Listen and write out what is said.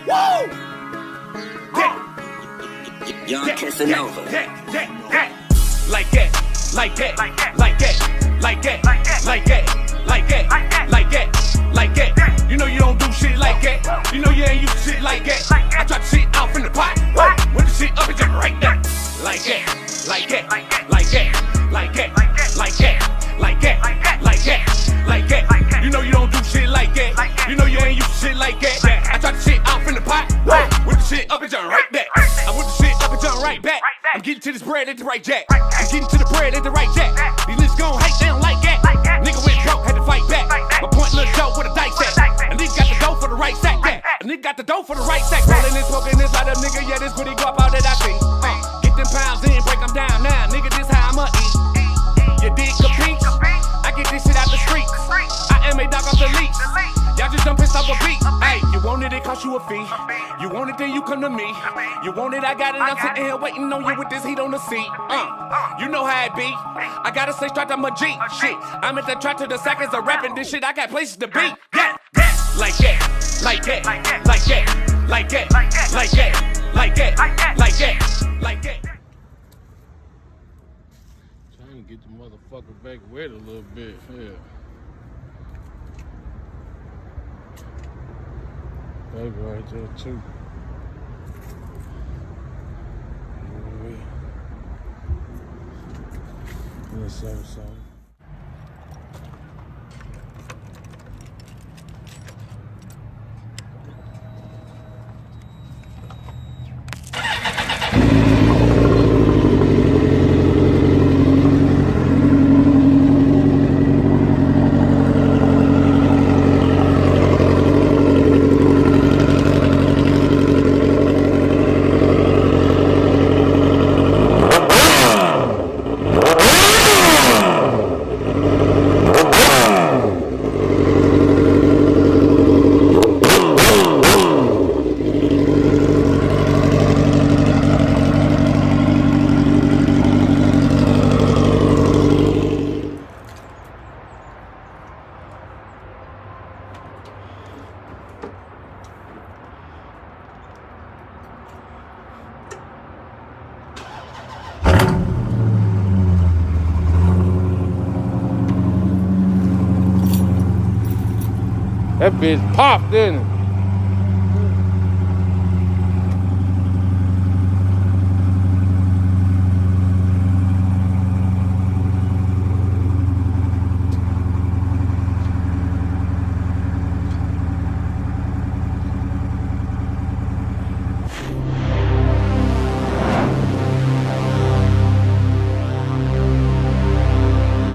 Woo! Young Casanova. Like that, like that, like that, like that, like that, like that, like that, like that. You know you don't do shit like that. You know you ain't used to shit like that. I drop shit out in the pot. With the shit up and just right there. Like that, like that, like that, like that, like that, like that, like that, like that, like that. You know you don't do shit like that. You know you ain't used to shit like that. I drop the shit out in the pot. With the shit up and just right there. I with the shit up and just right back. I'm getting to this bread at the right jack. I'm getting to the bread at the right jack. These niggas gon' hate, they don't like that. Nigga went broke, had to fight back. My point little Joe with a dice sack. A nigga got the dough for the right sack. A nigga got the dough for the right sack. Rollin' and smoking this light up, nigga. Yeah, this goodie guap out that I see. Get them pounds in, break them down now. Nigga, this how I'ma eat. You dig compete? I get this shit out the streets. I am a dog off the leash. Y'all just done pissed off a beat. Hey, you want it, it cost you a fee. You want it, then you come to me. You want it, I got it. I'm sitting here waiting on you with this heat on the seat. You know how it be. I gotta stay strapped, I'm a G. Shit, I'm at the trap to the seconds of rapping this shit. I got places to be. Yeah, like that, like that, like that, like that, like that, like that, like that, like that, like that. Trying to get the motherfucker back wet a little bit. Yeah. Baby right there too. Let's have some. That bitch popped, didn't it?